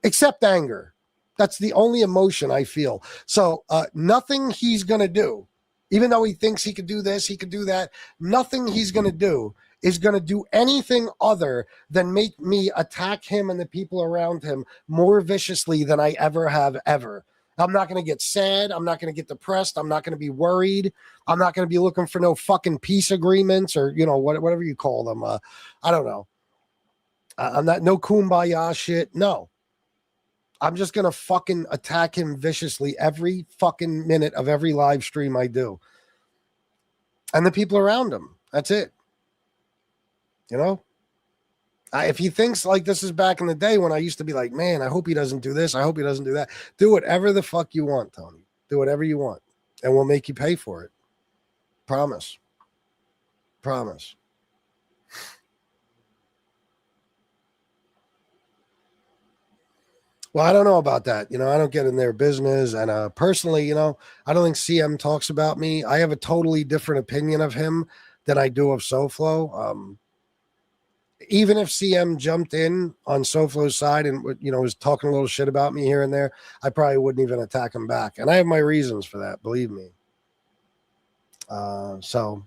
except anger. That's the only emotion I feel. So nothing he's going to do, even though he thinks he could do this, he could do that, nothing he's going to do is going to do anything other than make me attack him and the people around him more viciously than I ever have ever. I'm not going to get sad. I'm not going to get depressed. I'm not going to be worried. I'm not going to be looking for no fucking peace agreements or, you know, whatever you call them. I don't know. I'm not, no kumbaya shit. No. I'm just going to fucking attack him viciously every fucking minute of every live stream I do. And the people around him. That's it. You know, if he thinks like this is back in the day when I used to be like, man, I hope he doesn't do this. I hope he doesn't do that. Do whatever the fuck you want, Tony. Do whatever you want. And we'll make you pay for it. Promise. Promise. Well, I don't know about that. You know, I don't get in their business. And personally, you know, I don't think CM talks about me. I have a totally different opinion of him than I do of SoFlo. Even if CM jumped in on SoFlo's side and, you know, was talking a little shit about me here and there, I probably wouldn't even attack him back. And I have my reasons for that, believe me. So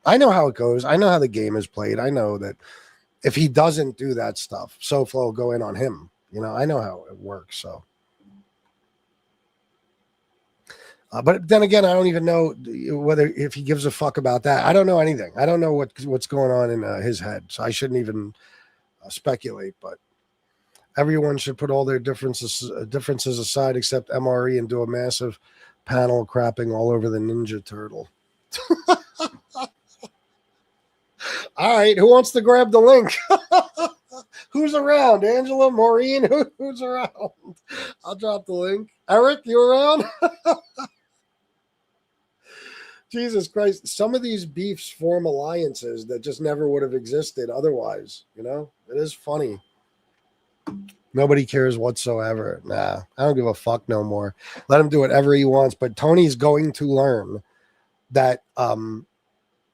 I know how it goes. I know how the game is played. I know that if he doesn't do that stuff, SoFlo will go in on him. You know, I know how it works. So, but then again, I don't even know whether if he gives a fuck about that. I don't know anything. I don't know what's going on in his head. So I shouldn't even speculate. But everyone should put all their differences aside except MRE and do a massive panel crapping all over the Ninja Turtle. All right, who wants to grab the link? Who's around? Angela, Maureen, who's around? I'll drop the link. Eric, you around? Jesus Christ. Some of these beefs form alliances that just never would have existed otherwise. You know, it is funny. Nobody cares whatsoever. Nah, I don't give a fuck no more. Let him do whatever he wants. But Tony's going to learn that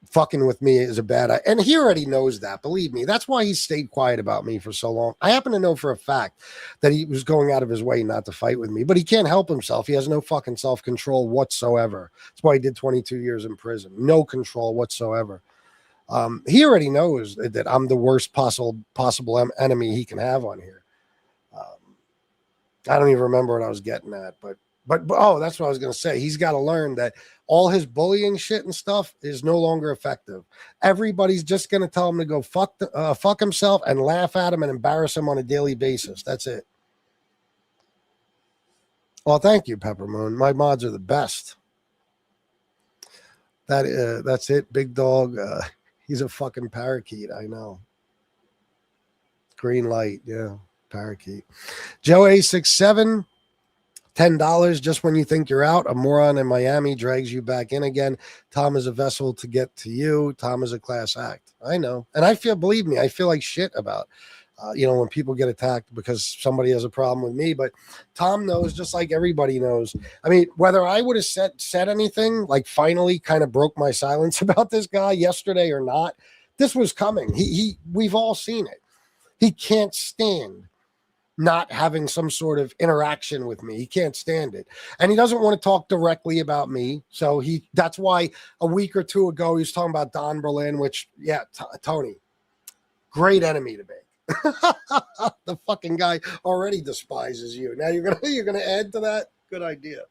fucking with me is a bad idea. And he already knows that, believe me. That's why he stayed quiet about me for so long. I happen to know for a fact that he was going out of his way not to fight with me, but he can't help himself. He has no fucking self-control whatsoever. That's why he did 22 years in prison. No control whatsoever. He already knows that I'm the worst possible enemy he can have on here. I don't even remember what I was getting at, but oh, that's what I was going to say. He's got to learn that all his bullying shit and stuff is no longer effective. Everybody's just going to tell him to go fuck himself and laugh at him and embarrass him on a daily basis. That's it. Well, thank you, Pepper Moon. My mods are the best. That's it. Big Dog. He's a fucking parakeet. I know. Green light. Yeah. Parakeet. Joe A67. $10 just when you think you're out. A moron in Miami drags you back in again. Tom is a vessel to get to you. Tom is a class act. I know. And believe me, I feel like shit about, when people get attacked because somebody has a problem with me. But Tom knows, just like everybody knows. I mean, whether I would have said anything, like finally kind of broke my silence about this guy yesterday or not, this was coming. We've all seen it. He can't stand not having some sort of interaction with me. He can't stand it. And he doesn't want to talk directly about me. So that's why a week or two ago, he was talking about Don Berlin, which, yeah, Tony, great enemy to make. The fucking guy already despises you. Now you're gonna add to that? Good idea.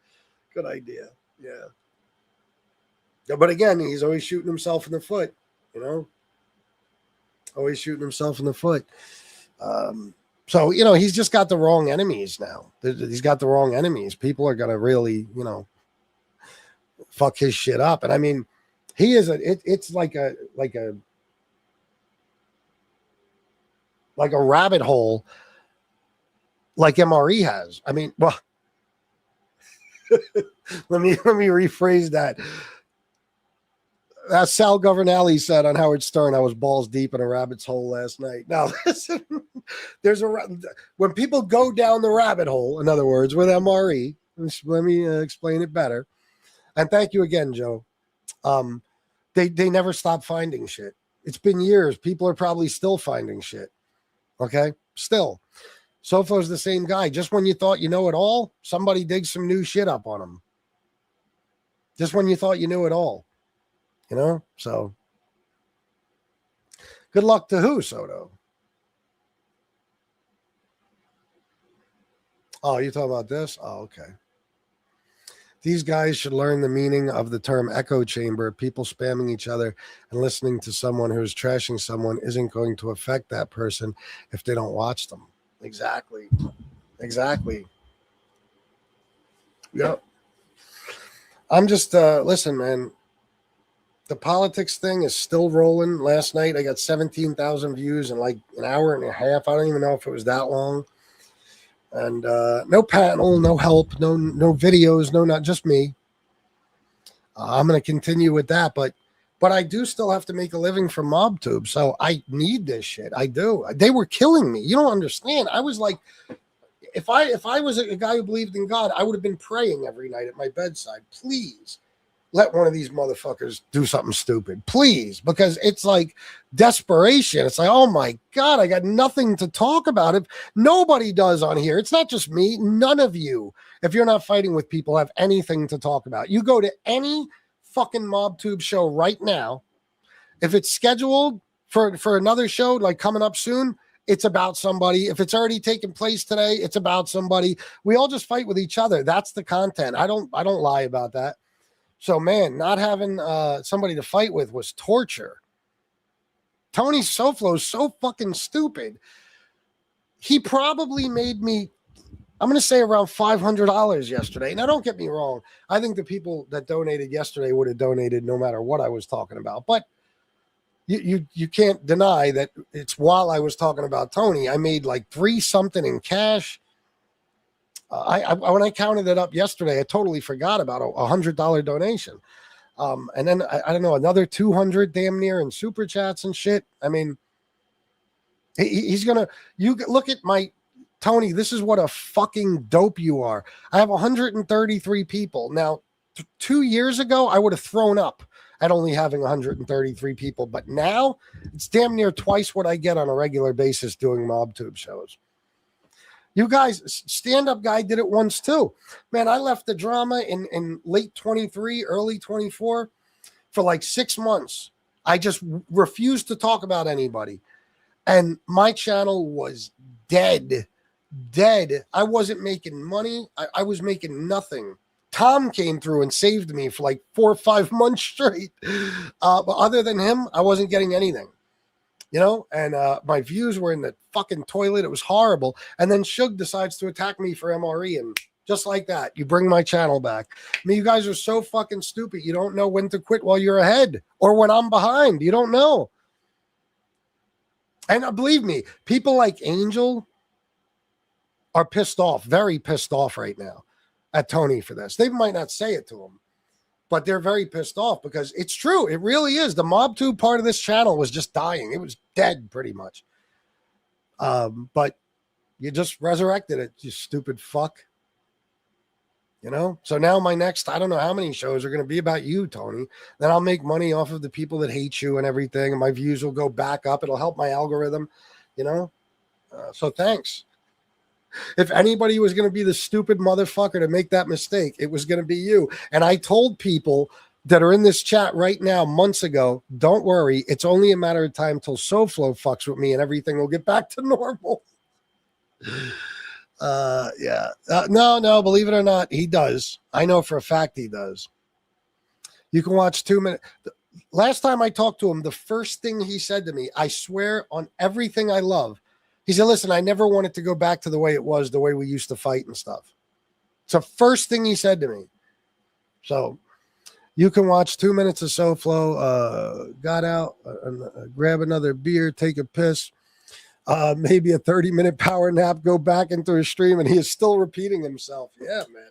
Yeah. But again, he's always shooting himself in the foot, Always shooting himself in the foot. So, he's just got the wrong enemies now. He's got the wrong enemies. People are going to really, fuck his shit up. And I mean, he is it's like a rabbit hole like MRE has. I mean, well, let me rephrase that. As Sal Governale said on Howard Stern, I was balls deep in a rabbit's hole last night. Now, listen, when people go down the rabbit hole, in other words, with MRE, let me explain it better. And thank you again, Joe. They never stop finding shit. It's been years. People are probably still finding shit. Okay? Still. Sofo's the same guy. Just when you thought you know it all, somebody digs some new shit up on him. Just when you thought you knew it all. So good luck to who, Soto? Oh, you talking about this? Oh, okay. These guys should learn the meaning of the term echo chamber. People spamming each other and listening to someone who's trashing someone isn't going to affect that person if they don't watch them. Exactly. Yep. I'm just, listen, man. The politics thing is still rolling. Last night, I got 17,000 views in like an hour and a half. I don't even know if it was that long. And no panel, no help, no videos, not just me. I'm going to continue with that. But I do still have to make a living from Mobtube. So I need this shit. I do. They were killing me. You don't understand. I was like, if I was a guy who believed in God, I would have been praying every night at my bedside. Please. Let one of these motherfuckers do something stupid, please, because it's like desperation. It's like, oh my God, I got nothing to talk about. If nobody does on here, it's not just me. None of you, if you're not fighting with people, have anything to talk about. You go to any fucking Mobtube show right now. If it's scheduled for another show, like coming up soon, it's about somebody. If it's already taken place today, it's about somebody. We all just fight with each other. That's the content. I don't lie about that. So, man, not having somebody to fight with was torture. Tony Soflo is so fucking stupid. He probably made me, I'm going to say around $500 yesterday. Now, don't get me wrong. I think the people that donated yesterday would have donated no matter what I was talking about. But you can't deny that it's while I was talking about Tony, I made like $3 something in cash. When I counted it up yesterday, I totally forgot about a $100 donation. And then I don't know, another 200 damn near in super chats and shit. I mean, he's going to, you look at my Tony, this is what a fucking dope you are. I have 133 people. Now, 2 years ago, I would have thrown up at only having 133 people. But now it's damn near twice what I get on a regular basis doing Mobtube shows. You guys, stand-up guy did it once too. Man, I left the drama in late 23, early 24 for like 6 months. I just refused to talk about anybody. And my channel was dead dead. I wasn't making money. I was making nothing. Tom came through and saved me for like 4 or 5 months straight. But other than him, I wasn't getting anything. And my views were in the fucking toilet. It was horrible. And then Suge decides to attack me for MRE, and just like that, you bring my channel back. I mean, you guys are so fucking stupid. You don't know when to quit while you're ahead or when I'm behind. You don't know. And believe me, people like Angel are pissed off, very pissed off right now at Tony for this. They might not say it to him, but they're very pissed off because it's true. It really is. The Mobtube part of this channel was just dying. It was dead pretty much. But you just resurrected it, you stupid fuck. So now my next, I don't know how many shows are going to be about you, Tony. Then I'll make money off of the people that hate you and everything, and my views will go back up. It'll help my algorithm, so thanks. If anybody was going to be the stupid motherfucker to make that mistake, it was going to be you. And I told people that are in this chat right now months ago, don't worry, it's only a matter of time till SoFlo fucks with me and everything will get back to normal. No, believe it or not, he does. I know for a fact he does. You can watch 2 minutes. Last time I talked to him, the first thing he said to me, I swear on everything I love, he said, listen, I never wanted to go back to the way it was, the way we used to fight and stuff. It's the first thing he said to me. So you can watch 2 minutes of SoFlo, got out, grab another beer, take a piss, maybe a 30-minute power nap, go back into his stream, and he is still repeating himself. Yeah, man.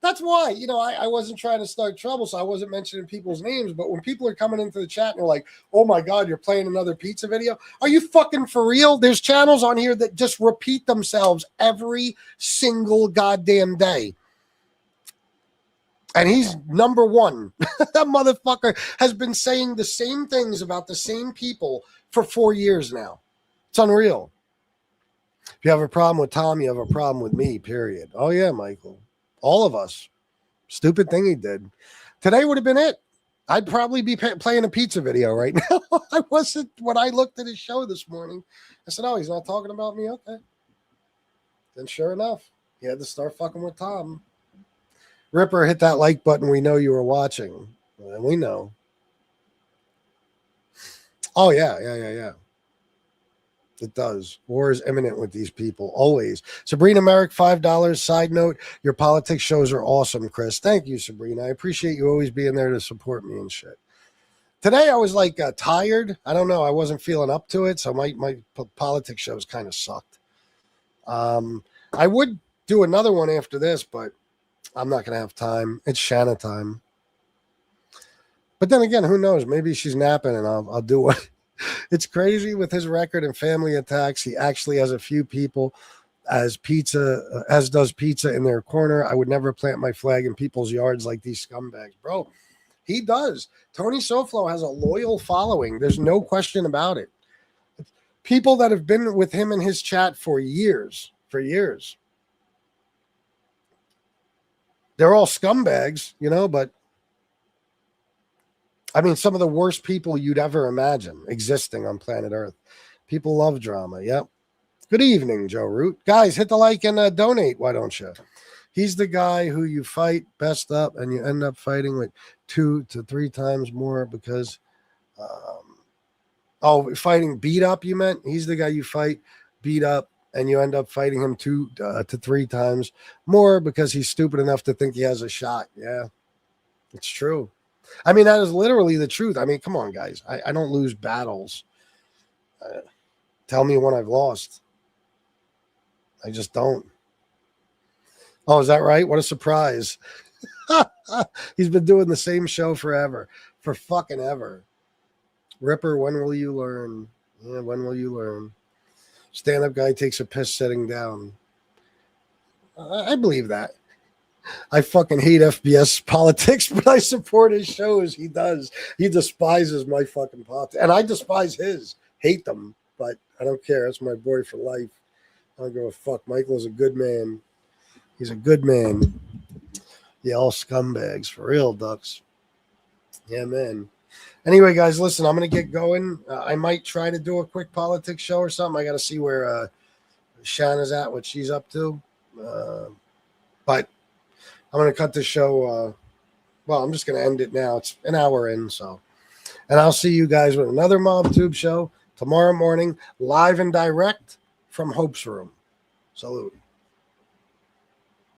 That's why, I wasn't trying to start trouble, so I wasn't mentioning people's names. But when people are coming into the chat and they're like, oh, my God, you're playing another pizza video. Are you fucking for real? There's channels on here that just repeat themselves every single goddamn day. And he's number one. That motherfucker has been saying the same things about the same people for 4 years now. It's unreal. If you have a problem with Tom, you have a problem with me, period. Oh, yeah, Michael. All of us. Stupid thing he did. Today would have been it. I'd probably be playing a pizza video right now. I wasn't when I looked at his show this morning. I said, oh, he's not talking about me? Okay. Then sure enough, he had to start fucking with Tom. Ripper, hit that like button. We know you were watching. And we know. Oh, yeah. It does. War is imminent with these people, always. Sabrina Merrick, $5. Side note, your politics shows are awesome, Chris. Thank you, Sabrina. I appreciate you always being there to support me and shit. Today I was like tired. I don't know. I wasn't feeling up to it, so my politics shows kind of sucked. I would do another one after this, but I'm not going to have time. It's Shanna time. But then again, who knows? Maybe she's napping and I'll do one. It's crazy with his record and family attacks. He actually has a few people as does pizza in their corner. I would never plant my flag in people's yards like these scumbags, bro. He does. Tony SoFlo has a loyal following. There's no question about it. People that have been with him in his chat for years. They're all scumbags, but I mean, some of the worst people you'd ever imagine existing on planet Earth. People love drama. Yep. Good evening, Joe Root. Guys, hit the like and donate. Why don't you? He's the guy who you fight best up and you end up fighting with 2 to 3 times more because, fighting beat up, you meant? He's the guy you fight, beat up, and you end up fighting him 2 to 3 times more because he's stupid enough to think he has a shot. Yeah, it's true. I mean, that is literally the truth. I mean, come on, guys. I don't lose battles. Tell me when I've lost. I just don't. Oh, is that right? What a surprise. He's been doing the same show forever. For fucking ever. Ripper, when will you learn? Yeah, when will you learn? Stand-up guy takes a piss sitting down. I believe that. I fucking hate FBS politics, but I support his shows. He does. He despises my fucking politics. And I despise his. Hate them, but I don't care. That's my boy for life. I don't give a fuck. Michael's a good man. He's a good man. Yeah, all scumbags. For real, ducks. Yeah, man. Anyway, guys, listen, I'm going to get going. I might try to do a quick politics show or something. I got to see where Shauna's at, what she's up to. But I'm going to cut the show. Well, I'm just going to end it now. It's an hour in, so. And I'll see you guys with another Mobtube show tomorrow morning, live and direct from Hope's room. Salute.